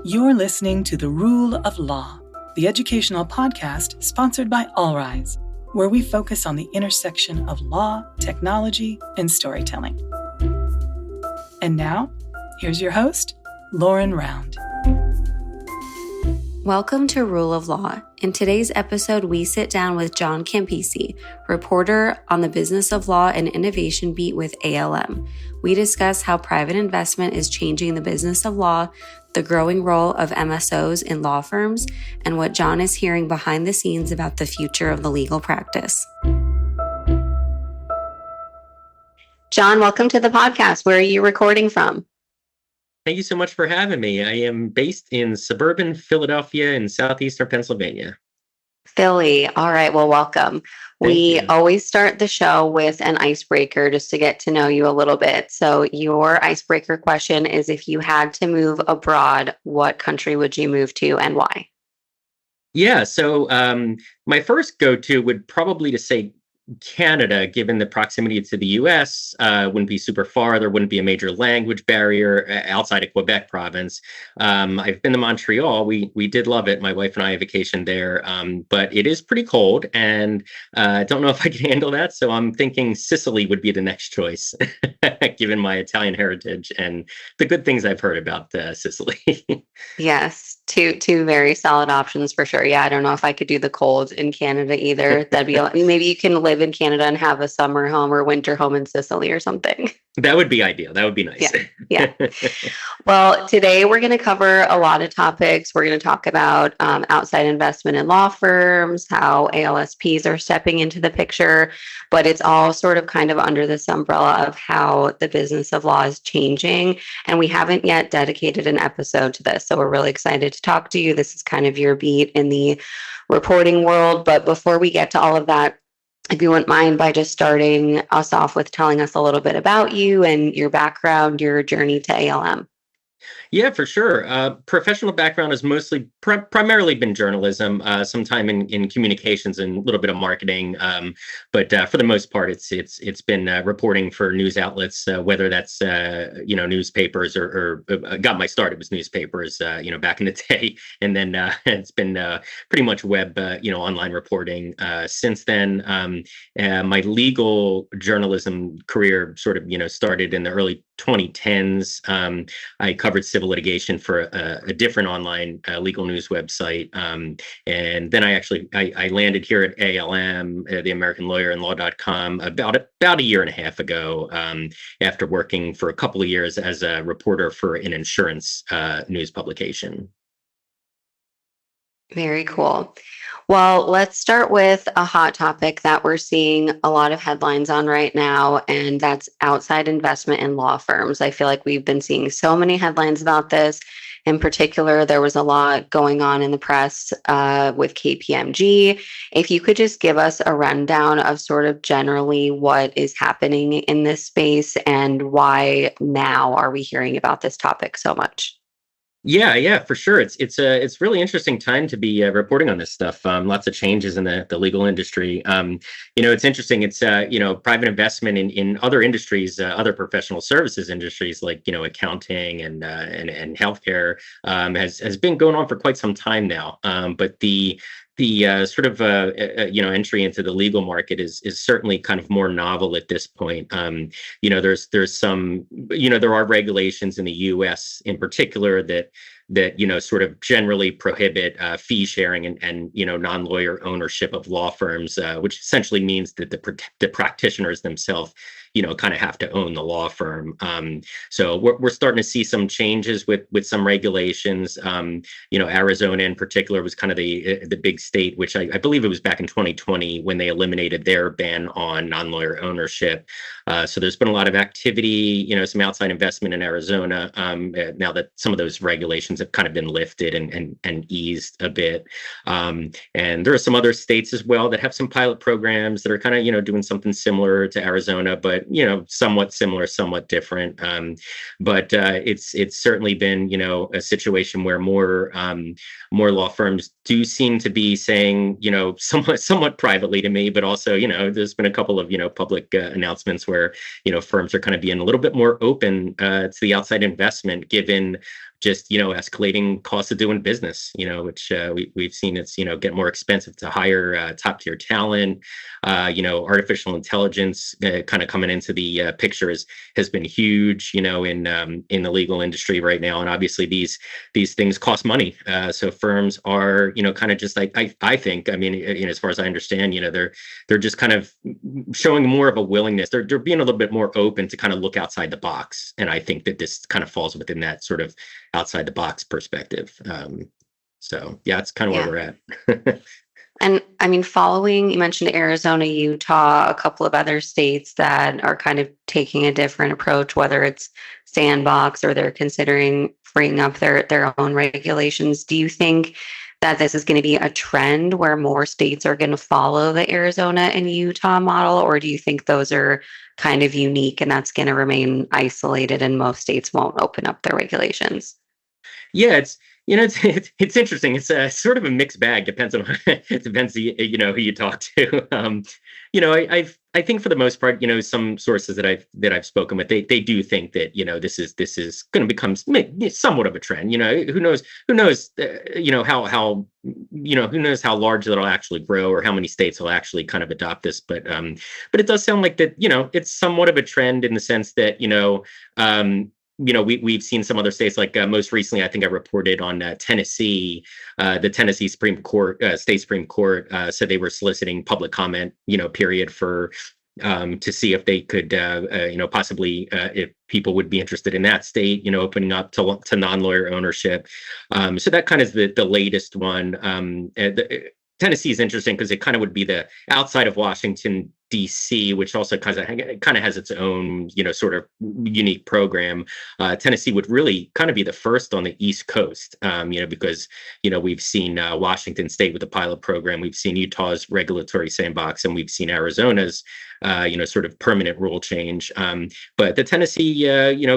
You're listening to The Rule of Law, the educational podcast sponsored by All Rise, where we focus on the intersection of law, technology, and storytelling. And now, here's your host, Lauren Round. Welcome to Rule of Law. In today's episode, we sit down with John Campisi, reporter on the Business of Law and Innovation beat with ALM. We discuss how private investment is changing the business of law, the growing role of MSOs in law firms, and what John is hearing behind the scenes about the future of the legal practice. John, welcome to the podcast. Where are you recording from? Thank you so much for having me. I am based in suburban Philadelphia in southeastern Pennsylvania. Philly. All right. Well, welcome. We always start the show with an icebreaker just to get to know you a little bit. So your icebreaker question is, if you had to move abroad, what country would you move to and why? Yeah. So my first go-to would probably to say Canada, given the proximity to the US, wouldn't be super far. There wouldn't be a major language barrier outside of Quebec province. I've been to Montreal. We did love it. My wife and I vacationed there, but it is pretty cold, and I don't know if I can handle that. So I'm thinking Sicily would be the next choice, given my Italian heritage and the good things I've heard about Sicily. Yes, two very solid options for sure. Yeah, I don't know if I could do the cold in Canada either. That'd be maybe you can live in Canada and have a summer home or winter home in Sicily or something. That would be ideal. That would be nice. Yeah. Well, today we're going to cover a lot of topics. We're going to talk about outside investment in law firms, how ALSPs are stepping into the picture, but it's all sort of kind of under this umbrella of how the business of law is changing. And we haven't yet dedicated an episode to this. So we're really excited to talk to you. This is kind of your beat in the reporting world. But before we get to all of that, if you wouldn't mind by just starting us off with telling us a little bit about you and your background, your journey to ALM. Yeah, for sure. Professional background has mostly primarily been journalism, some time in communications and a little bit of marketing. But for the most part, it's been reporting for news outlets, whether that's newspapers or got my start. It was newspapers, back in the day, and then it's been pretty much web, online reporting since then. My legal journalism career sort of started in the early 2010s. I covered civil litigation for a different online legal news website. And then I landed here at ALM, the American Lawyer and Law.com, about a year and a half ago, after working for a couple of years as a reporter for an insurance news publication. Very cool. Well, let's start with a hot topic that we're seeing a lot of headlines on right now, and that's outside investment in law firms. I feel like we've been seeing so many headlines about this. In particular, there was a lot going on in the press with KPMG. If you could just give us a rundown of sort of generally what is happening in this space and why now are we hearing about this topic so much? Yeah, for sure. It's really interesting time to be reporting on this stuff. Lots of changes in the legal industry. It's interesting. It's private investment in other industries, other professional services industries like accounting and healthcare has been going on for quite some time now. But the sort of entry into the legal market is certainly kind of more novel at this point. There's some there are regulations in the U.S. in particular that sort of generally prohibit fee sharing and non-lawyer ownership of law firms, which essentially means that the practitioners themselves kind of have to own the law firm. So we're starting to see some changes with some regulations. Arizona in particular was kind of the big state, which I believe it was back in 2020 when they eliminated their ban on non-lawyer ownership. So there's been a lot of activity, some outside investment in Arizona, now that some of those regulations have kind of been lifted and eased a bit. And there are some other states as well that have some pilot programs that are kind of, doing something similar to Arizona, but somewhat similar, somewhat different. But it's certainly been, a situation where more law firms do seem to be saying, somewhat privately to me, but also, there's been a couple of, public announcements where, firms are kind of being a little bit more open to the outside investment, given just escalating costs of doing business, which we've seen it's get more expensive to hire top tier talent. Artificial intelligence kind of coming into the picture has been huge, in the legal industry right now, and obviously these things cost money. So firms are kind of just like I think, I mean, as far as I understand, they're just kind of showing more of a willingness. They're being a little bit more open to kind of look outside the box, and I think that this kind of falls within that sort of outside the box perspective. So yeah, that's kind of where we're at. And I mean, following, you mentioned Arizona, Utah, a couple of other states that are kind of taking a different approach, whether it's sandbox or they're considering freeing up their own regulations. Do you think that this is going to be a trend where more states are going to follow the Arizona and Utah model, or do you think those are kind of unique and that's going to remain isolated and most states won't open up their regulations? Yeah, it's interesting. It's a sort of a mixed bag. Depends on it depends who you talk to. I think for the most part, some sources that I've spoken with, they do think that this is going to become somewhat of a trend. Who knows how large that'll actually grow or how many states will actually kind of adopt this. But it does sound like that it's somewhat of a trend in the sense that we've seen some other states, like most recently, I think I reported on Tennessee. The Tennessee state Supreme Court said they were soliciting public comment, period, for to see if they could, possibly, if people would be interested in that state, opening up to non-lawyer ownership. So that kind of is the latest one. Tennessee is interesting because it kind of would be the outside of Washington, D.C., which also kind of has its own, sort of unique program. Tennessee would really kind of be the first on the East Coast, because, we've seen Washington State with the pilot program, we've seen Utah's regulatory sandbox, and we've seen Arizona's, sort of permanent rule change. But the Tennessee,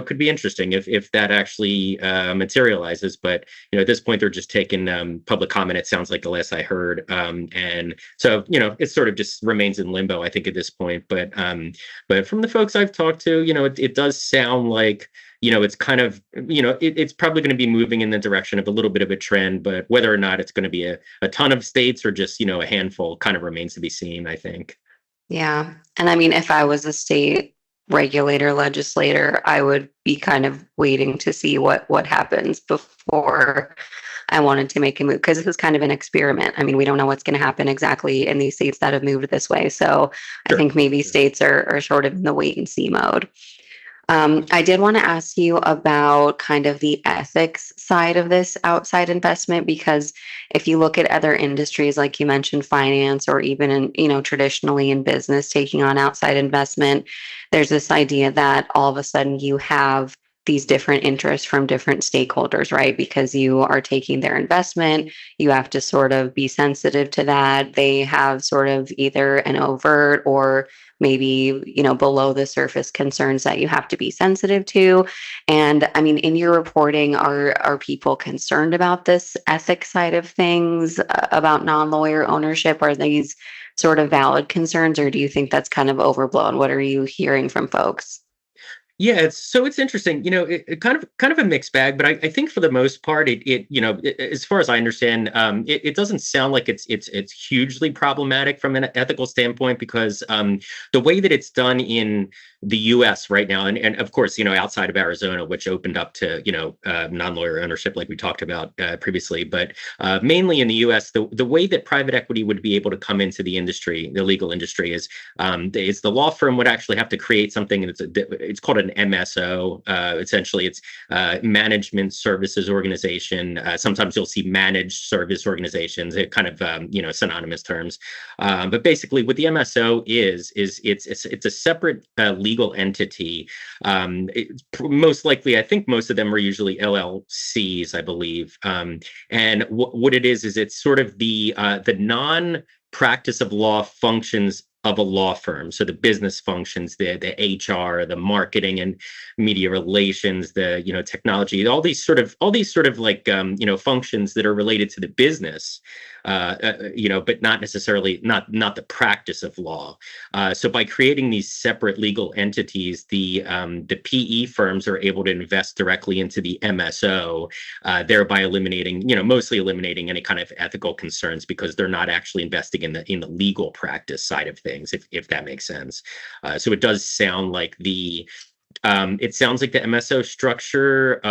could be interesting if that actually materializes. But, at this point, they're just taking public comment, it sounds like, the last I heard. And so, it sort of just remains in limbo, I think, at this point. But from the folks I've talked to, it does sound like, it's kind of, it's probably going to be moving in the direction of a little bit of a trend, but whether or not it's going to be a ton of states or just, a handful kind of remains to be seen, I think. Yeah. And I mean, if I was a state regulator, legislator, I would be kind of waiting to see what happens before I wanted to make a move, because this is kind of an experiment. I mean, we don't know what's going to happen exactly in these states that have moved this way. So I think maybe states are sort of in the wait and see mode. I did want to ask you about kind of the ethics side of this outside investment, because if you look at other industries, like you mentioned, finance, or even in, traditionally in business, taking on outside investment, there's this idea that all of a sudden you have these different interests from different stakeholders, right? Because you are taking their investment, you have to sort of be sensitive to that. They have sort of either an overt or maybe, below the surface concerns that you have to be sensitive to. And I mean, in your reporting, are people concerned about this ethics side of things, about non-lawyer ownership? Are these sort of valid concerns, or do you think that's kind of overblown? What are you hearing from folks? Yeah, it's interesting. It kind of a mixed bag, but I think for the most part, as far as I understand, it doesn't sound like it's hugely problematic from an ethical standpoint, because the way that it's done in the U.S. right now, and of course, outside of Arizona, which opened up to non-lawyer ownership, like we talked about previously, but mainly in the U.S., the way that private equity would be able to come into the industry, the legal industry, is the law firm would actually have to create something, and it's called an MSO. Essentially, it's management services organization. Sometimes you'll see managed service organizations. It kind of synonymous terms. But basically, what the MSO is it's a separate legal entity. Most likely, I think most of them are usually LLCs, I believe. And what it is it's sort of the non-practice of law functions of a law firm. So the business functions, the HR, the marketing and media relations, the technology, all these sort of like functions that are related to the business, but not necessarily not the practice of law. So by creating these separate legal entities, the PE firms are able to invest directly into the MSO, thereby mostly eliminating any kind of ethical concerns because they're not actually investing in the legal practice side of things, if that makes sense. So it does sound like the MSO structure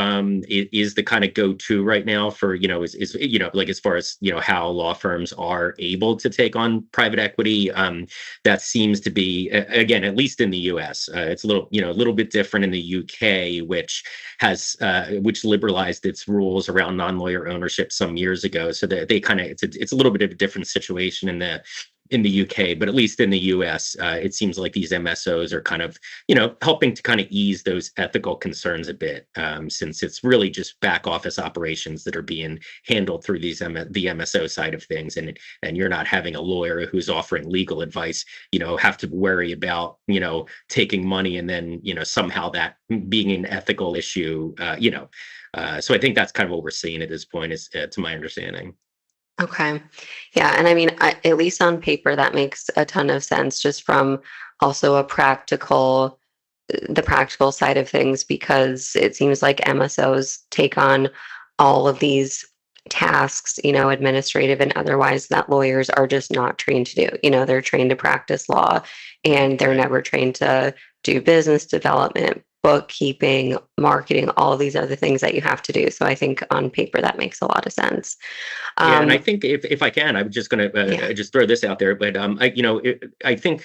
is the kind of go-to right now for like as far as how law firms are able to take on private equity. That seems to be again, at least in the U.S. It's a little bit different in the U.K., which liberalized its rules around non-lawyer ownership some years ago. So that they kind of it's a little bit of a different situation in the UK, but at least in the US, it seems like these MSOs are kind of, helping to kind of ease those ethical concerns a bit, since it's really just back office operations that are being handled through the MSO side of things, and you're not having a lawyer who's offering legal advice, have to worry about, taking money and then, somehow that being an ethical issue, so I think that's kind of what we're seeing at this point, is to my understanding. Okay. Yeah. And I mean, at least on paper, that makes a ton of sense just from also the practical side of things, because it seems like MSOs take on all of these tasks, administrative and otherwise, that lawyers are just not trained to do. They're trained to practice law, and they're Right. never trained to do business development, bookkeeping, marketing, all of these other things that you have to do. So I think on paper, that makes a lot of sense. Yeah, and I Um, think if I can, I'm just going yeah. to just throw this out there, but I think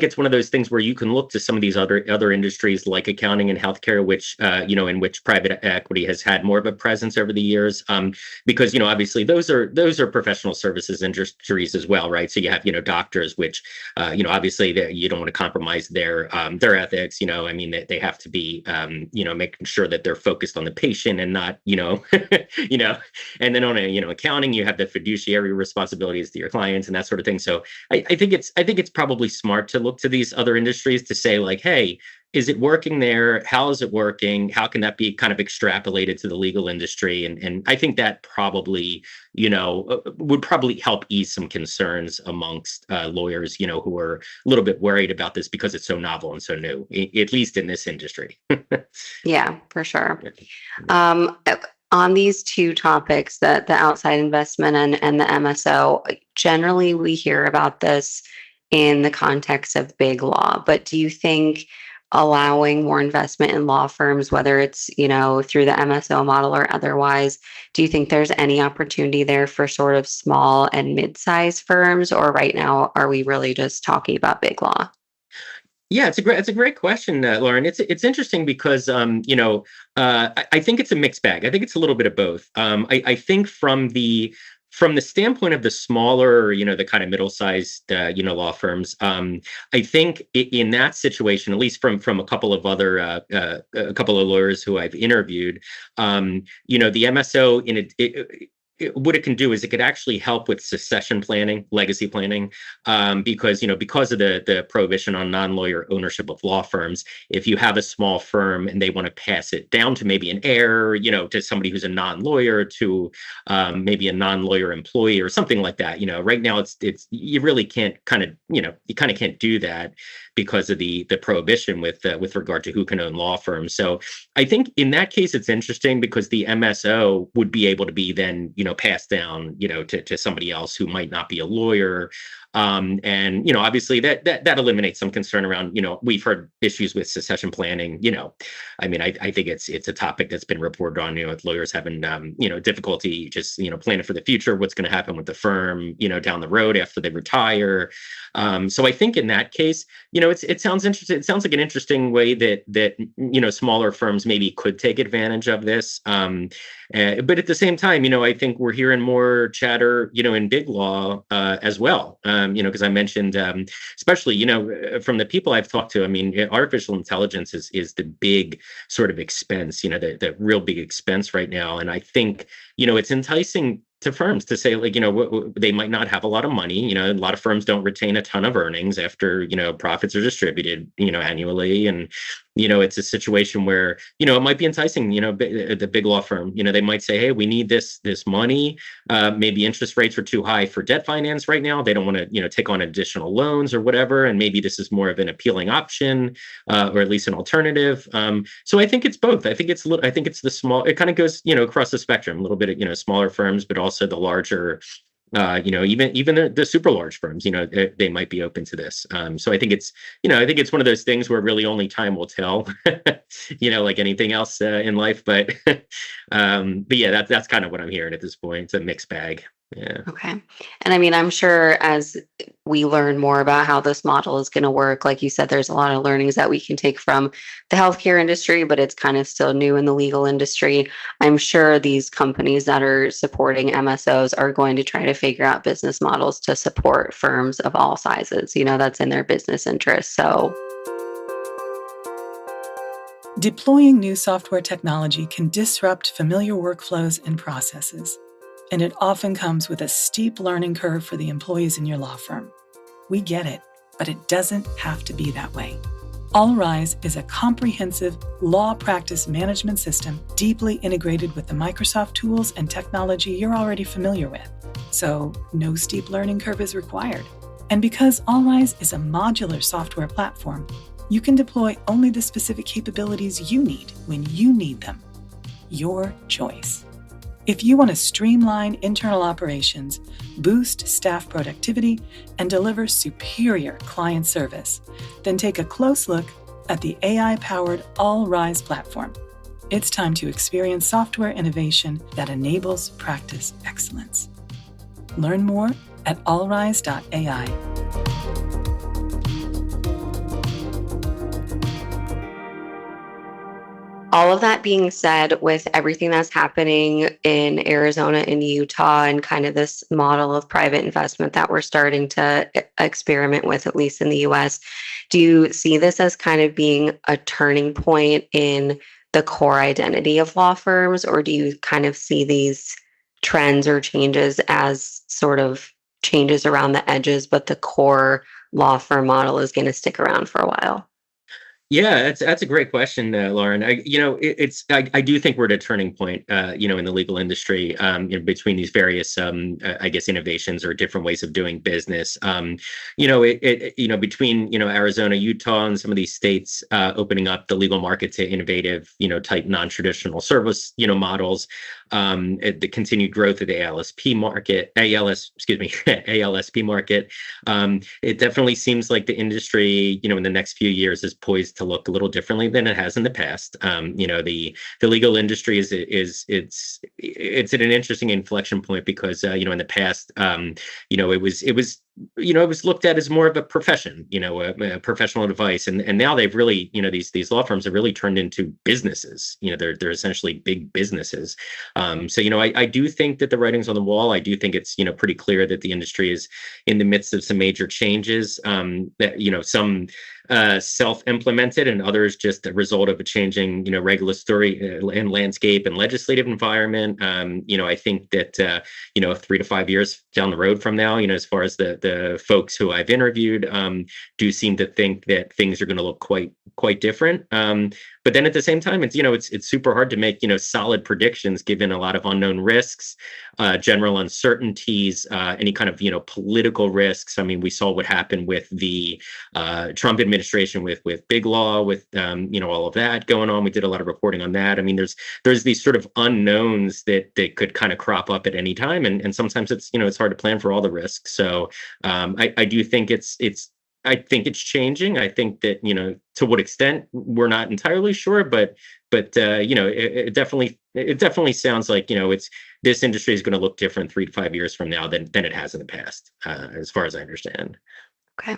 it's one of those things where you can look to some of these other industries like accounting and healthcare, which in which private equity has had more of a presence over the years, because obviously those are professional services industries as well, right? So you have doctors, which obviously you don't want to compromise their ethics. I mean they have to be making sure that they're focused on the patient and not and then on accounting, you have the fiduciary responsibilities to your clients and that sort of thing. So I think it's probably smart to look to these other industries to say like, hey, is it working there? How is it working? How can that be kind of extrapolated to the legal industry? And I think that probably would probably help ease some concerns amongst lawyers who are a little bit worried about this because it's so novel and so new, at least in this industry. Yeah, for sure. Um, uh, on these two topics, the outside investment and the MSO, generally we hear about this in the context of big law. But do you think allowing more investment in law firms, whether it's, through the MSO model or otherwise, do you think there's any opportunity there for sort of small and mid-sized firms, or right now are we really just talking about big law? Yeah, it's a great question, Lauren. It's interesting because I think it's a mixed bag. I think it's a little bit of both. I think from the standpoint of the smaller, the kind of middle-sized, law firms, I think in that situation, at least from a couple of other a couple of lawyers who I've interviewed, the MSO what it can do is it could actually help with succession planning, legacy planning, because of the prohibition on non-lawyer ownership of law firms. If you have a small firm and they want to pass it down to maybe an heir, to somebody who's a non-lawyer, to maybe a non-lawyer employee or something like that. Right now it's you really can't you kind of can't do that because of the prohibition with regard to who can own law firms. So I think in that case, it's interesting because the MSO would be able to be then, passed down, to somebody else who might not be a lawyer. And, obviously that eliminates some concern around, we've heard issues with succession planning, I mean, I think it's a topic that's been reported on, with lawyers having, difficulty just, planning for the future, what's going to happen with the firm, down the road after they retire. So I think in that case, it sounds interesting. It sounds like an interesting way that smaller firms maybe could take advantage of this. But at the same time, I think we're hearing more chatter, in big law as well. Because I mentioned, especially, from the people I've talked to, I mean, artificial intelligence is the big sort of expense, the real big expense right now. And I think, it's enticing to firms to say, like, they might not have a lot of money. A lot of firms don't retain a ton of earnings after, profits are distributed, annually. And, it's a situation where, it might be enticing, the big law firm, they might say, hey, we need this money. Maybe interest rates are too high for debt finance right now. They don't want to, take on additional loans or whatever. And maybe this is more of an appealing option, or at least an alternative. So I think it's both. I think it's the small, it kind of goes, across the spectrum, a little bit of, smaller firms, but also the larger, even the super large firms, they might be open to this. So I think it's one of those things where really only time will tell, like anything else in life. But yeah, that's kind of what I'm hearing at this point. It's a mixed bag. Yeah. Okay. And I mean, I'm sure as we learn more about how this model is going to work, like you said, there's a lot of learnings that we can take from the healthcare industry, but it's kind of still new in the legal industry. I'm sure these companies that are supporting MSOs are going to try to figure out business models to support firms of all sizes. That's in their business interest. So deploying new software technology can disrupt familiar workflows and processes, and it often comes with a steep learning curve for the employees in your law firm. We get it, but it doesn't have to be that way. All Rise is a comprehensive law practice management system deeply integrated with the Microsoft tools and technology you're already familiar with. So no steep learning curve is required. And because All Rise is a modular software platform, you can deploy only the specific capabilities you need when you need them. Your choice. If you want to streamline internal operations, boost staff productivity, and deliver superior client service, then take a close look at the AI-powered All Rise platform. It's time to experience software innovation that enables practice excellence. Learn more at allrise.ai. all of that being said, with everything that's happening in Arizona and Utah and kind of this model of private investment that we're starting to experiment with, at least in the US, do you see this as kind of being a turning point in the core identity of law firms, or do you kind of see these trends or changes as sort of changes around the edges, but the core law firm model is going to stick around for a while? Yeah, that's a great question, Lauren. I do think we're at a turning point, in the legal industry, between these various, I guess, innovations or different ways of doing business. Between Arizona, Utah, and some of these states opening up the legal market to innovative, type non-traditional service, models. The continued growth of the ALSP market, ALSP market. It definitely seems like the industry, in the next few years is poised to look a little differently than it has in the past. The legal industry is at an interesting inflection point because in the past, it was looked at as more of a profession, a professional advice, and now they've really, these law firms have really turned into businesses. They're essentially big businesses. I do think that the writing's on the wall. I do think it's pretty clear that the industry is in the midst of some major changes. That some self-implemented and others just a result of a changing regulatory and landscape and legislative environment. I think that 3 to 5 years down the road from now, as far as the folks who I've interviewed do seem to think that things are going to look quite different. But then at the same time, it's super hard to make solid predictions given a lot of unknown risks, general uncertainties, any kind of political risks. I mean, we saw what happened with the Trump administration with big law, with all of that going on. We did a lot of reporting on that. I mean, there's these sort of unknowns that could kind of crop up at any time, and sometimes it's hard to plan for all the risks. So I do think I think it's changing. I think that, to what extent we're not entirely sure, but it definitely sounds like, this industry is going to look different 3 to 5 years from now than it has in the past, as far as I understand. Okay.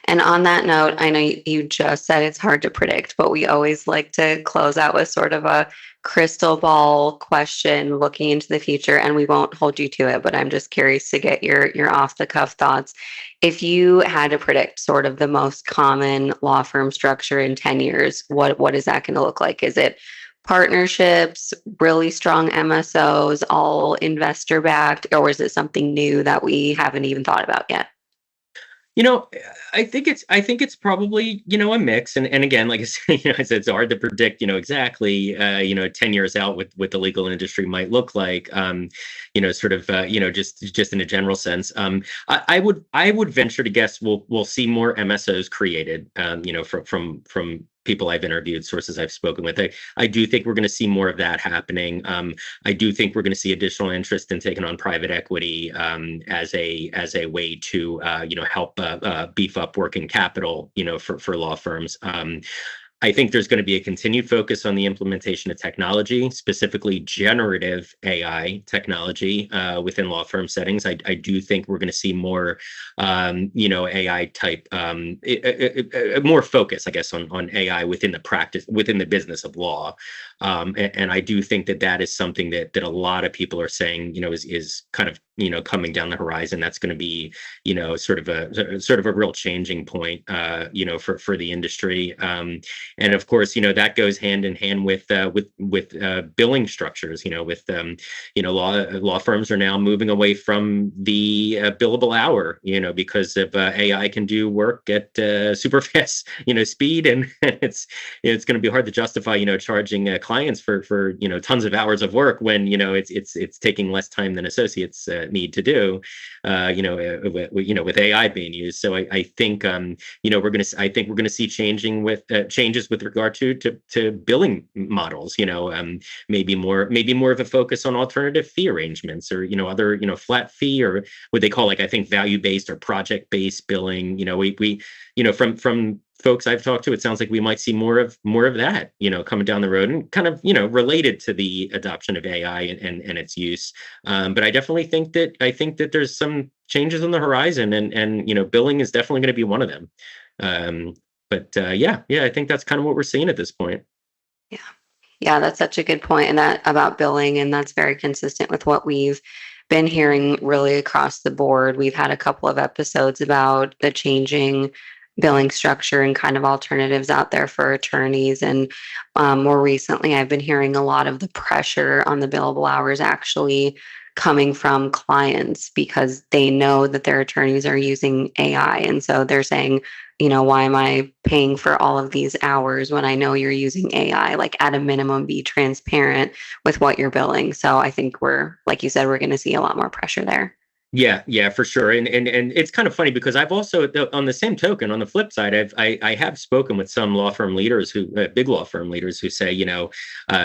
And on that note, I know you just said it's hard to predict, but we always like to close out with sort of a crystal ball question looking into the future, and we won't hold you to it, but I'm just curious to get your off the cuff thoughts. If you had to predict sort of the most common law firm structure in 10 years, what is that going to look like? Is it partnerships, really strong MSOs, all investor backed, or is it something new that we haven't even thought about yet? You know, I think it's probably, a mix. And again, like I said, I said, it's hard to predict, exactly, 10 years out what the legal industry might look like, sort of, just in a general sense. I would venture to guess we'll see more MSOs created, from people I've interviewed, sources I've spoken with. I do think we're going to see more of that happening. I do think we're going to see additional interest in taking on private equity, as a way to help beef up working capital, for law firms. I think there's going to be a continued focus on the implementation of technology, specifically generative AI technology, within law firm settings. I do think we're going to see more, AI type, more focus, I guess, on AI within the business of law. And I do think that is something that a lot of people are saying, is kind of, coming down the horizon. That's going to be, sort of a real changing point, for the industry. And of course, that goes hand in hand with billing structures. Law firms are now moving away from the billable hour, because of AI can do work at super fast, speed, and it's going to be hard to justify, charging clients for tons of hours of work when it's taking less time than associates need to do, with AI being used. So I think we're gonna see changes with regard to billing models. Maybe more of a focus on alternative fee arrangements, or other flat fee, or what they call, like, I think, value-based or project-based billing. From folks I've talked to, it sounds like we might see more of that, coming down the road, and kind of, related to the adoption of AI and its use. But I definitely think that there's some changes on the horizon, and billing is definitely going to be one of them. Yeah, I think that's kind of what we're seeing at this point. Yeah. Yeah, that's such a good point, and that about billing, and that's very consistent with what we've been hearing really across the board. We've had a couple of episodes about the changing billing structure and kind of alternatives out there for attorneys. And more recently, I've been hearing a lot of the pressure on the billable hours actually coming from clients, because they know that their attorneys are using AI. And so they're saying, why am I paying for all of these hours when I know you're using AI? Like, at a minimum, be transparent with what you're billing. So I think like you said, we're going to see a lot more pressure there. Yeah, for sure. And it's kind of funny, because I've also, on the same token, on the flip side, I have spoken with some law firm leaders big law firm leaders, who say,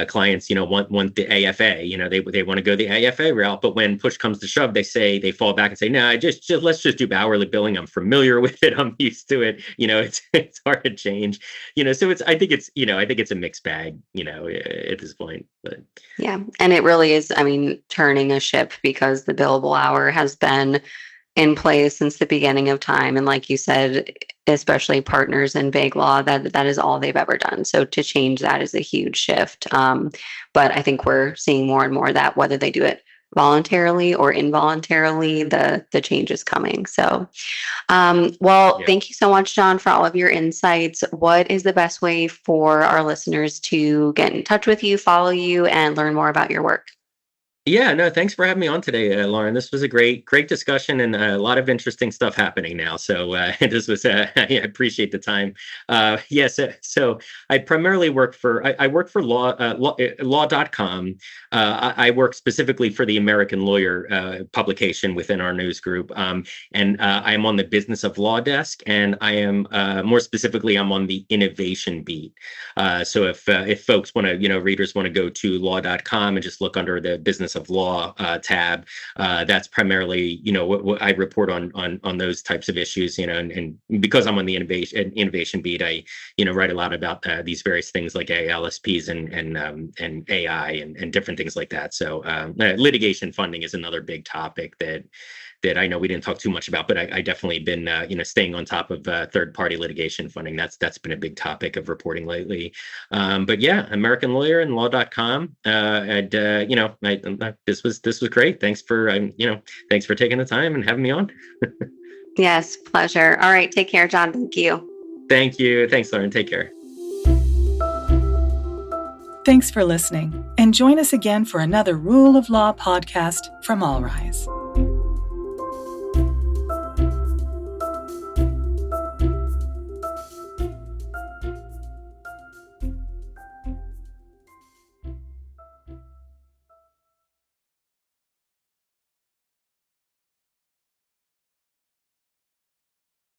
clients, want the AFA, they want to go the AFA route, but when push comes to shove, they fall back and say, no, just let's just do hourly billing. I'm familiar with it. I'm used to it. It's hard to change, so I think it's a mixed bag, at this point, but. Yeah. And it really is, I mean, turning a ship, because the billable hour has been in place since the beginning of time. And like you said, especially partners in big law, that is all they've ever done. So to change that is a huge shift. But I think we're seeing more and more that, whether they do it voluntarily or involuntarily, the change is coming. So, well, Yeah. thank you so much, John, for all of your insights. What is the best way for our listeners to get in touch with you, follow you, and learn more about your work? Yeah, no, thanks for having me on today, Lauren. This was a great discussion, and a lot of interesting stuff happening now. So this was, I appreciate the time. Yes, so I primarily work for, I work for law.com. I work specifically for the American Lawyer publication within our news group. And I'm on the Business of Law desk, and I am, more specifically, I'm on the innovation beat. So if folks want to, readers want to go to law.com and just look under the Business of Law tab, that's primarily, what I report on those types of issues, and because I'm on the innovation beat, I, write a lot about these various things like ALSPs and AI and different things like that. So litigation funding is another big topic that I know we didn't talk too much about, but I definitely been, staying on top of third-party litigation funding. That's been a big topic of reporting lately. But yeah, American Lawyer and law.com. And this was great. Thanks for thanks for taking the time and having me on. Yes, pleasure. All right. Take care, John. Thank you. Thank you. Thanks, Lauren. Take care. Thanks for listening, and join us again for another Rule of Law podcast from All Rise.